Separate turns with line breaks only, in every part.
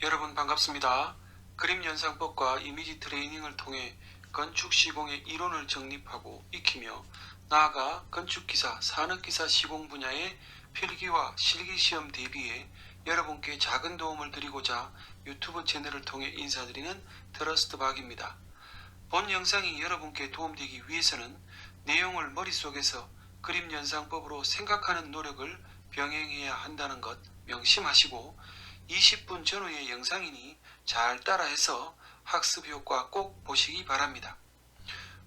여러분 반갑습니다. 그림 연상법과 이미지 트레이닝을 통해 건축 시공의 이론을 정립하고 익히며 나아가 건축기사, 산업기사 시공 분야의 필기와 실기시험 대비에 여러분께 작은 도움을 드리고자 유튜브 채널을 통해 인사드리는 트러스트박입니다. 본 영상이 여러분께 도움되기 위해서는 내용을 머릿속에서 그림 연상법으로 생각하는 노력을 병행해야 한다는 것 명심하시고 20분 전후의 영상이니 잘 따라해서 학습 효과 꼭 보시기 바랍니다.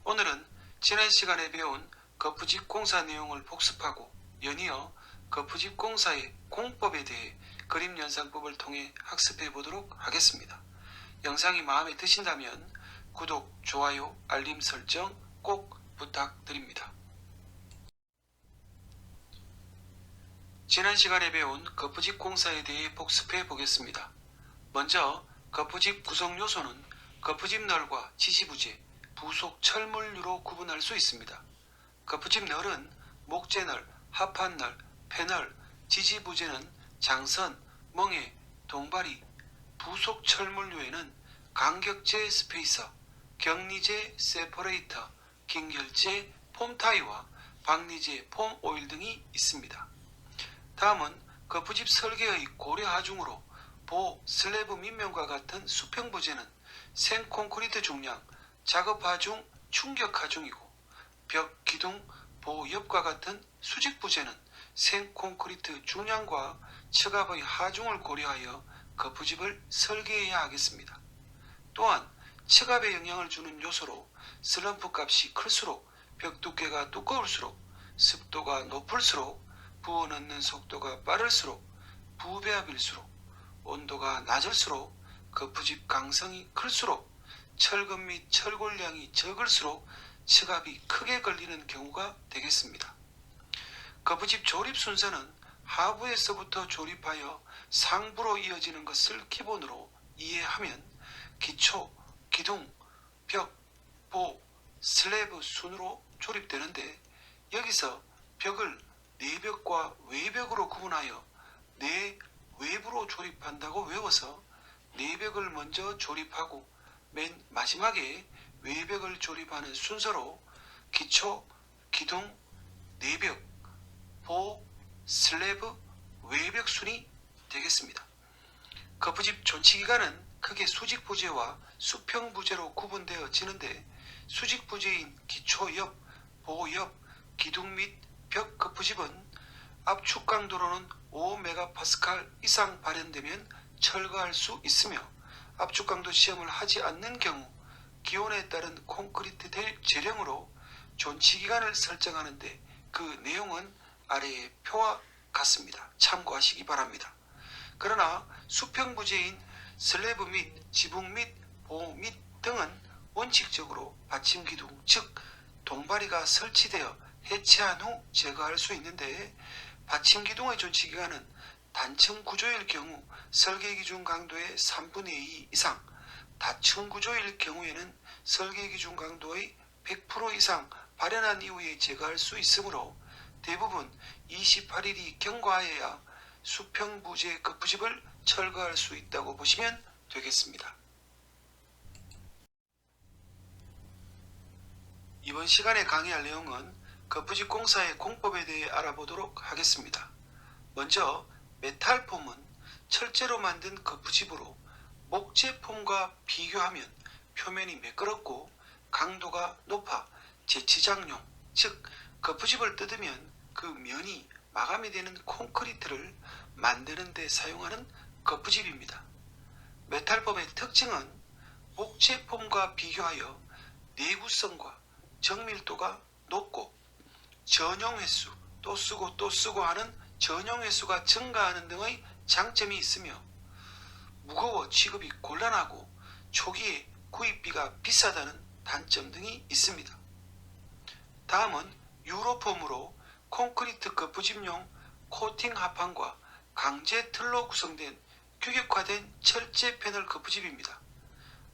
오늘은 지난 시간에 배운 거푸집 공사 내용을 복습하고 연이어 거푸집 공사의 공법에 대해 그림 연상법을 통해 학습해 보도록 하겠습니다. 영상이 마음에 드신다면 구독, 좋아요, 알림 설정 꼭 부탁드립니다. 지난 시간에 배운 거푸집 공사에 대해 복습해 보겠습니다. 먼저 거푸집 구성 요소는 거푸집 널과 지지부재, 부속 철물류로 구분할 수 있습니다. 거푸집 널은 목재널, 합판널, 패널, 지지부재는 장선, 멍에, 동바리, 부속 철물류에는 간격재 스페이서, 격리재 세퍼레이터, 긴결재 폼타이와 박리재 폼오일 등이 있습니다. 다음은 거푸집 설계의 고려 하중으로 보, 슬래브 밑면과 같은 수평 부재는 생콘크리트 중량, 작업 하중, 충격 하중이고 벽, 기둥, 보 옆과 같은 수직 부재는 생콘크리트 중량과 층압의 하중을 고려하여 거푸집을 설계해야 하겠습니다. 또한 층압에 영향을 주는 요소로 슬럼프 값이 클수록 벽 두께가 두꺼울수록 습도가 높을수록 부어 넣는 속도가 빠를수록 부배합일수록 온도가 낮을수록 거푸집 강성이 클수록 철근 및 철골량이 적을수록 층압이 크게 걸리는 경우가 되겠습니다. 거푸집 조립 순서는 하부에서부터 조립하여 상부로 이어지는 것을 기본으로 이해하면 기초, 기둥, 벽, 보, 슬래브 순으로 조립되는데 여기서 벽을 내벽과 외벽으로 구분하여 내외부로 조립한다고 외워서 내벽을 먼저 조립하고 맨 마지막에 외벽을 조립하는 순서로 기초, 기둥, 내벽, 보, 슬래브, 외벽 순이 되겠습니다. 거푸집 존치기간은 크게 수직부재와 수평부재로 구분되어지는데 수직부재인 기초 옆, 보 옆, 기둥 및 벽 거푸집은 압축 강도로는 5MPa 이상 발현되면 철거할 수 있으며 압축 강도 시험을 하지 않는 경우 기온에 따른 콘크리트 재령으로 존치 기간을 설정하는데 그 내용은 아래의 표와 같습니다. 참고하시기 바랍니다. 그러나 수평 부재인 슬래브 및 지붕 및 보 및 등은 원칙적으로 받침 기둥 즉 동바리가 설치되어 해체한 후 제거할 수 있는데 받침 기둥의 존치 기간은 단층 구조일 경우 설계 기준 강도의 3분의 2 이상, 다층 구조일 경우에는 설계 기준 강도의 100% 이상 발현한 이후에 제거할 수 있으므로 대부분 28일이 경과하여야 수평 부재 거푸집을 철거할 수 있다고 보시면 되겠습니다. 이번 시간에 강의할 내용은 거푸집 공사의 공법에 대해 알아보도록 하겠습니다. 먼저 메탈폼은 철제로 만든 거푸집으로 목재폼과 비교하면 표면이 매끄럽고 강도가 높아 재치장용 즉 거푸집을 뜯으면 그 면이 마감이 되는 콘크리트를 만드는 데 사용하는 거푸집입니다. 메탈폼의 특징은 목재폼과 비교하여 내구성과 정밀도가 높고 전용 횟수 또 쓰고 하는 전용 횟수가 증가하는 등의 장점이 있으며 무거워 취급이 곤란하고 초기에 구입비가 비싸다는 단점 등이 있습니다. 다음은 유로폼으로 콘크리트 거푸집용 코팅 합판과 강제 틀로 구성된 규격화된 철제 패널 거푸집입니다.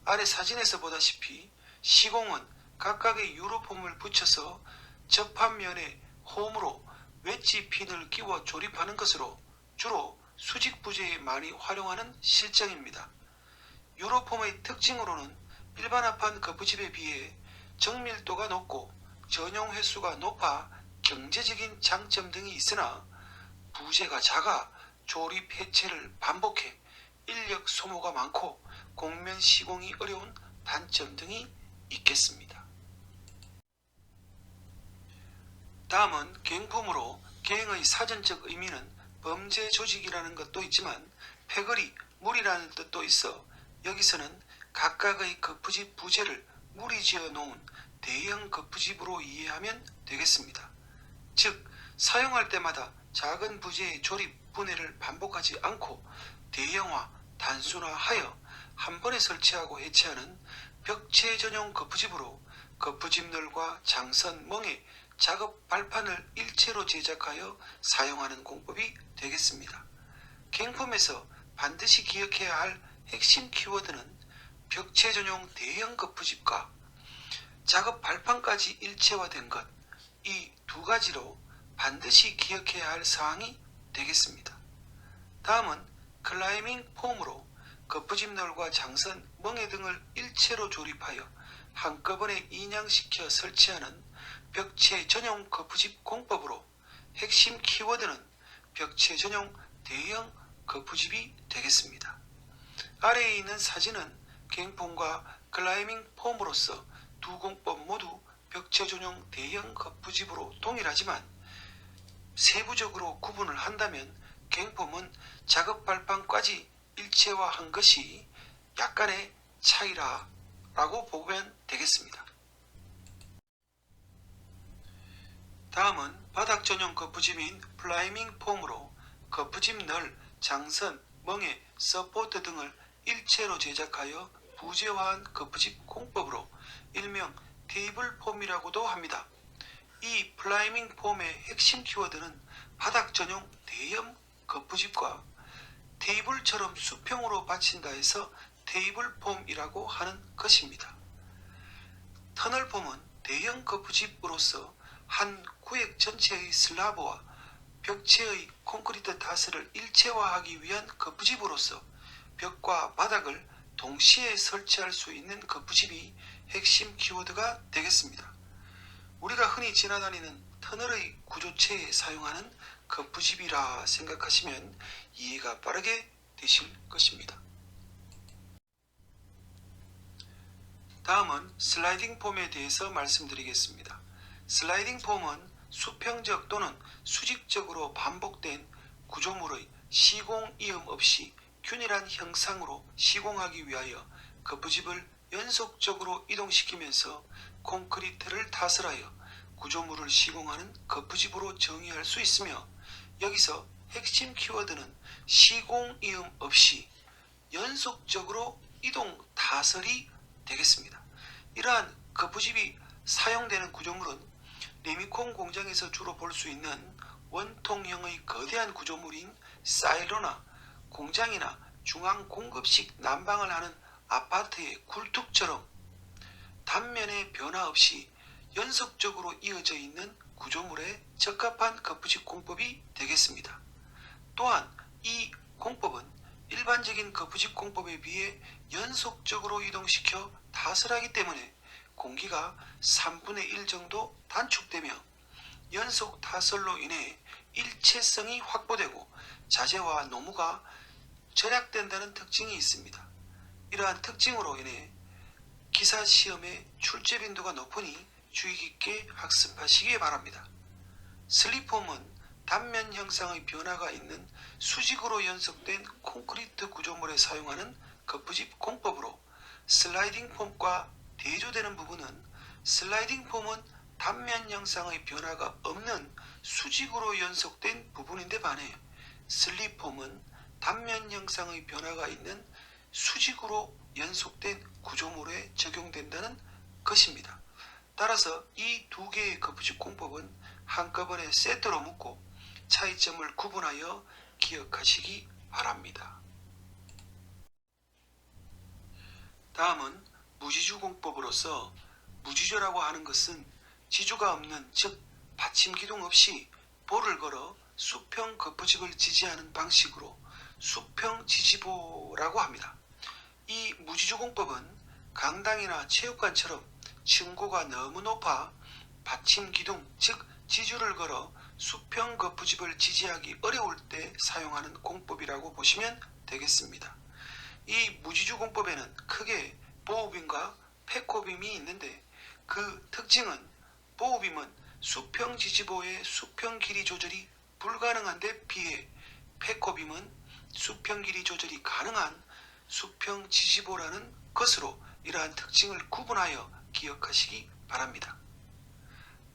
아래 사진에서 보다시피 시공은 각각의 유로폼을 붙여서 접합면에 홈으로 웨지 핀을 끼워 조립하는 것으로 주로 수직 부재에 많이 활용하는 실정입니다. 유로폼의 특징으로는 일반합판 거푸집에 비해 정밀도가 높고 전용 횟수가 높아 경제적인 장점 등이 있으나 부재가 작아 조립 해체를 반복해 인력 소모가 많고 곡면 시공이 어려운 단점 등이 있겠습니다. 다음은 갱품으로 갱의 사전적 의미는 범죄 조직이라는 것도 있지만 패거리, 무리라는 뜻도 있어 여기서는 각각의 거푸집 부재를 무리지어 놓은 대형 거푸집으로 이해하면 되겠습니다. 즉 사용할 때마다 작은 부재의 조립 분해를 반복하지 않고 대형화, 단순화하여 한 번에 설치하고 해체하는 벽체 전용 거푸집으로 거푸집널과 장선, 멍에 작업 발판을 일체로 제작하여 사용하는 공법이 되겠습니다. 갱품에서 반드시 기억해야 할 핵심 키워드는 벽체 전용 대형 거푸집과 작업 발판까지 일체화된 것, 이 두 가지로 반드시 기억해야 할 사항이 되겠습니다. 다음은 클라이밍 폼으로 거푸집널과 장선, 멍에 등을 일체로 조립하여 한꺼번에 인양시켜 설치하는 벽체 전용 거푸집 공법으로 핵심 키워드는 벽체 전용 대형 거푸집이 되겠습니다. 아래에 있는 사진은 갱폼과 클라이밍 폼으로서 두 공법 모두 벽체 전용 대형 거푸집으로 동일하지만 세부적으로 구분을 한다면 갱폼은 작업 발판까지 일체화한 것이 약간의 차이라고 보면 되겠습니다. 다음은 바닥 전용 거푸집인 플라이밍 폼으로 거푸집 널, 장선, 멍에, 서포트 등을 일체로 제작하여 부재화한 거푸집 공법으로 일명 테이블 폼이라고도 합니다. 이 플라이밍 폼의 핵심 키워드는 바닥 전용 대형 거푸집과 테이블처럼 수평으로 받친다 해서 테이블 폼이라고 하는 것입니다. 터널 폼은 대형 거푸집으로서 한 구역 전체의 슬라브와 벽체의 콘크리트 타설을 일체화하기 위한 거푸집으로서 벽과 바닥을 동시에 설치할 수 있는 거푸집이 핵심 키워드가 되겠습니다. 우리가 흔히 지나다니는 터널의 구조체에 사용하는 거푸집이라 생각하시면 이해가 빠르게 되실 것입니다. 다음은 슬라이딩 폼에 대해서 말씀드리겠습니다. 슬라이딩 폼은 수평적 또는 수직적으로 반복된 구조물의 시공 이음 없이 균일한 형상으로 시공하기 위하여 거푸집을 연속적으로 이동시키면서 콘크리트를 타설하여 구조물을 시공하는 거푸집으로 정의할 수 있으며 여기서 핵심 키워드는 시공 이음 없이 연속적으로 이동 타설이 되겠습니다. 이러한 거푸집이 사용되는 구조물은 레미콘 공장에서 주로 볼 수 있는 원통형의 거대한 구조물인 사일로나 공장이나 중앙 공급식 난방을 하는 아파트의 굴뚝처럼 단면의 변화 없이 연속적으로 이어져 있는 구조물에 적합한 거푸집 공법이 되겠습니다. 또한 이 공법은 일반적인 거푸집 공법에 비해 연속적으로 이동시켜 타설하기 때문에 공기가 3분의 1 정도 단축되며 연속 타설로 인해 일체성이 확보되고 자재와 노무가 절약된다는 특징이 있습니다. 이러한 특징으로 인해 기사 시험의 출제 빈도가 높으니 주의 깊게 학습하시기 바랍니다. 슬립폼은 단면 형상의 변화가 있는 수직으로 연속된 콘크리트 구조물에 사용하는 거푸집 공법으로 슬라이딩 폼과 대조되는 부분은 슬라이딩 폼은 단면 형상의 변화가 없는 수직으로 연속된 부분인데 반해 슬립폼은 단면 형상의 변화가 있는 수직으로 연속된 구조물에 적용된다는 것입니다. 따라서 이 두 개의 거푸집 공법은 한꺼번에 세트로 묶고 차이점을 구분하여 기억하시기 바랍니다. 다음은 무지주 공법으로서 무지주라고 하는 것은 지주가 없는, 즉 받침 기둥 없이 볼을 걸어 수평 거푸집을 지지하는 방식으로 수평 지지보라고 합니다. 이 무지조공법은 강당이나 체육관처럼 층고가 너무 높아 받침 기둥 즉 지주를 걸어 수평 거푸집을 지지하기 어려울 때 사용하는 공법이라고 보시면 되겠습니다. 이 무지주 공법에는 크게 보호빔과 패코빔이 있는데 그 특징은 보호빔은 수평 지지보의 수평 길이 조절이 불가능한 데 비해 패코빔은 수평 길이 조절이 가능한 수평 지지보라는 것으로 이러한 특징을 구분하여 기억하시기 바랍니다.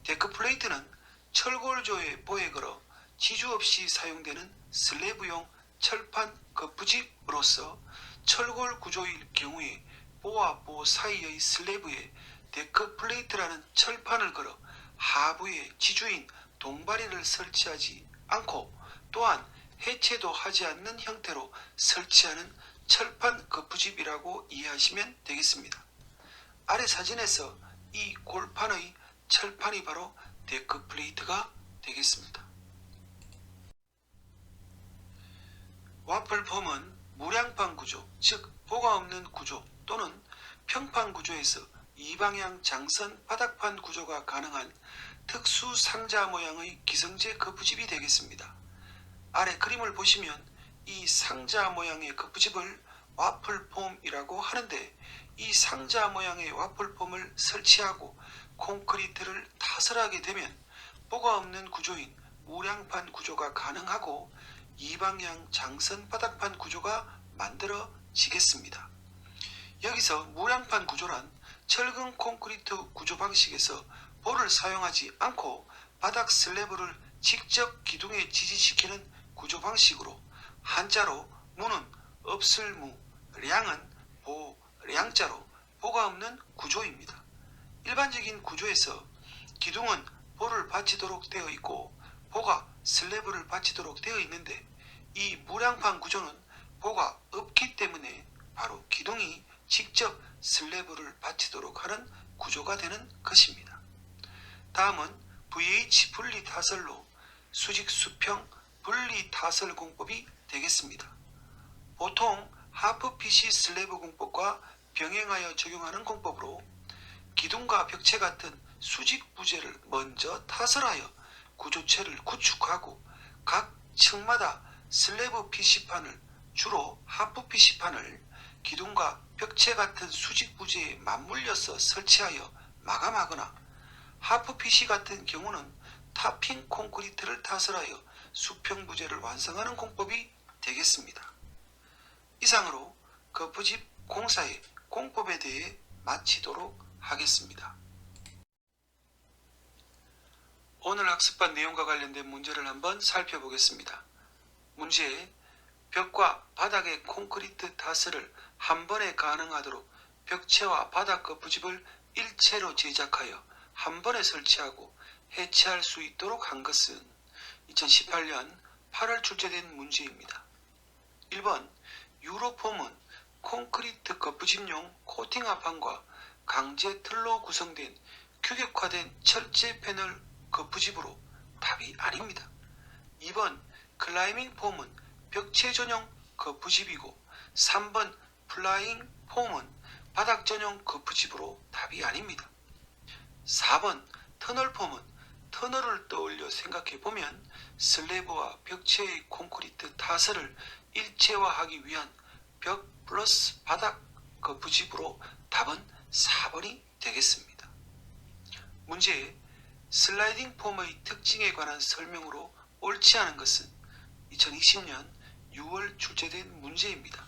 데크플레이트는 철골조에 보에 걸어 지주 없이 사용되는 슬래브용 철판 거푸집으로서 철골 구조일 경우에 보와 보 사이의 슬래브에 데크플레이트라는 철판을 걸어 하부에 지주인 동바리를 설치하지 않고 또한 해체도 하지 않는 형태로 설치하는 철판 거푸집이라고 이해하시면 되겠습니다. 아래 사진에서 이 골판의 철판이 바로 데크플레이트가 되겠습니다. 와플폼은 무량판 구조, 즉 보가 없는 구조 또는 평판 구조에서 이방향 장선 바닥판 구조가 가능한 특수 상자 모양의 기성제 거푸집이 되겠습니다. 아래 그림을 보시면 이 상자 모양의 거푸집을 와플폼이라고 하는데 이 상자 모양의 와플폼을 설치하고 콘크리트를 타설하게 되면 보가 없는 구조인 무량판 구조가 가능하고 이방향 장선 바닥판 구조가 만들어지겠습니다. 여기서 무량판 구조란 철근 콘크리트 구조 방식에서 볼을 사용하지 않고 바닥 슬래브를 직접 기둥에 지지시키는 구조 방식으로 한자로 무는 없을 무, 량은 보, 량자로 보가 없는 구조입니다. 일반적인 구조에서 기둥은 볼을 받치도록 되어 있고 보가 슬래브를 받치도록 되어 있는데 이 무량판 구조는 보가 없기 때문에 바로 기둥이 직접 슬래브를 받치도록 하는 구조가 되는 것입니다. 다음은 VH 분리 타설로 수직 수평 분리 타설 공법이 되겠습니다. 보통 하프 PC 슬래브 공법과 병행하여 적용하는 공법으로 기둥과 벽체 같은 수직 부재를 먼저 타설하여 구조체를 구축하고 각 층마다 슬래브 PC판을 주로 하프 PC판을 기둥과 벽체 같은 수직 부재에 맞물려서 설치하여 마감하거나 하프 PC 같은 경우는 타핑 콘크리트를 타설하여 수평 부재를 완성하는 공법이 되겠습니다. 이상으로 거푸집 공사의 공법에 대해 마치도록 하겠습니다. 오늘 학습반 내용과 관련된 문제를 한번 살펴보겠습니다. 문제: 벽과 바닥의 콘크리트 타설을 한 번에 가능하도록 벽체와 바닥 거푸집을 일체로 제작하여 한 번에 설치하고 해체할 수 있도록 한 것은 2018년 8월 출제된 문제입니다. 1번 유로폼은 콘크리트 거푸집용 코팅 합판과 강제 틀로 구성된 규격화된 철제 패널 거푸집으로 답이 아닙니다. 2번 클라이밍 폼은 벽체 전용 거푸집이고 3번 플라잉 폼은 바닥 전용 거푸집으로 답이 아닙니다. 4번 터널 폼은 터널을 떠올려 생각해보면 슬래브와 벽체의 콘크리트 타설을 일체화하기 위한 벽 플러스 바닥 거푸집으로 답은 4번이 되겠습니다. 문제: 슬라이딩 폼의 특징에 관한 설명으로 옳지 않은 것은 2020년 6월 출제된 문제입니다.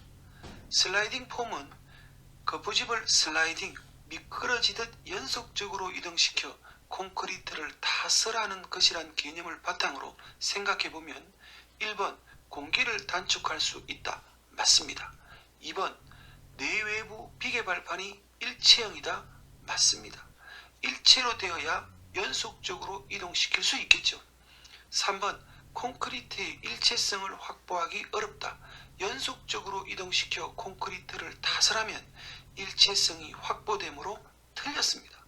슬라이딩 폼은 거푸집을 슬라이딩, 미끄러지듯 연속적으로 이동시켜 콘크리트를 타설하는 것이란 개념을 바탕으로 생각해보면 1번 공기를 단축할 수 있다. 맞습니다. 2번 내외부 비계 발판이 일체형이다. 맞습니다. 일체로 되어야 연속적으로 이동시킬 수 있겠죠. 3번 콘크리트의 일체성을 확보하기 어렵다. 연속적으로 이동시켜 콘크리트를 타설하면 일체성이 확보되므로 틀렸습니다.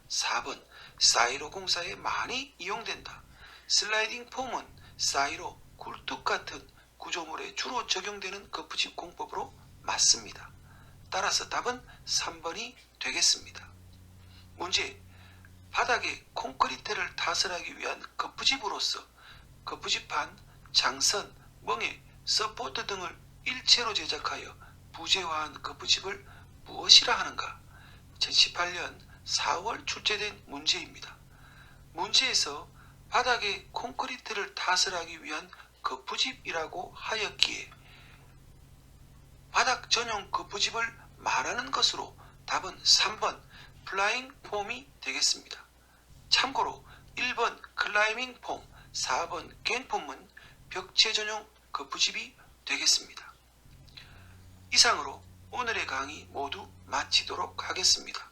4번 사이로 공사에 많이 이용된다. 슬라이딩 폼은 사이로 굴뚝 같은 구조물에 주로 적용되는 거푸집 공법으로 맞습니다. 따라서 답은 3번이 되겠습니다. 문제. 바닥에 콘크리트를 타설하기 위한 거푸집으로서 거푸집판, 장선, 멍에, 서포트 등을 일체로 제작하여 부재화한 거푸집을 무엇이라 하는가? 2018년 4월 출제된 문제입니다. 문제에서 바닥에 콘크리트를 타설하기 위한 거푸집이라고 하였기에 바닥 전용 거푸집을 말하는 것으로 답은 3번 플라잉 폼이 되겠습니다. 참고로 1번 클라이밍 폼, 4번 갱폼은 벽체 전용 거푸집이 되겠습니다. 이상으로 오늘의 강의 모두 마치도록 하겠습니다.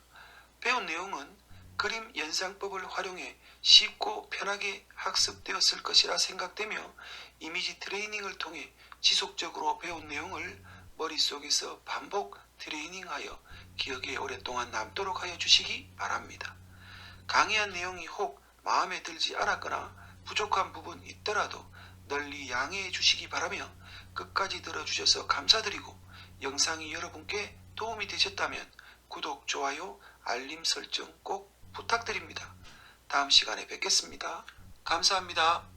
배운 내용은 그림 연상법을 활용해 쉽고 편하게 학습되었을 것이라 생각되며 이미지 트레이닝을 통해 지속적으로 배운 내용을 머릿속에서 반복 트레이닝하여 기억에 오랫동안 남도록 하여 주시기 바랍니다. 강의한 내용이 혹 마음에 들지 않았거나 부족한 부분이 있더라도 널리 양해해 주시기 바라며 끝까지 들어주셔서 감사드리고 영상이 여러분께 도움이 되셨다면 구독, 좋아요, 알림 설정 꼭 부탁드립니다. 다음 시간에 뵙겠습니다. 감사합니다.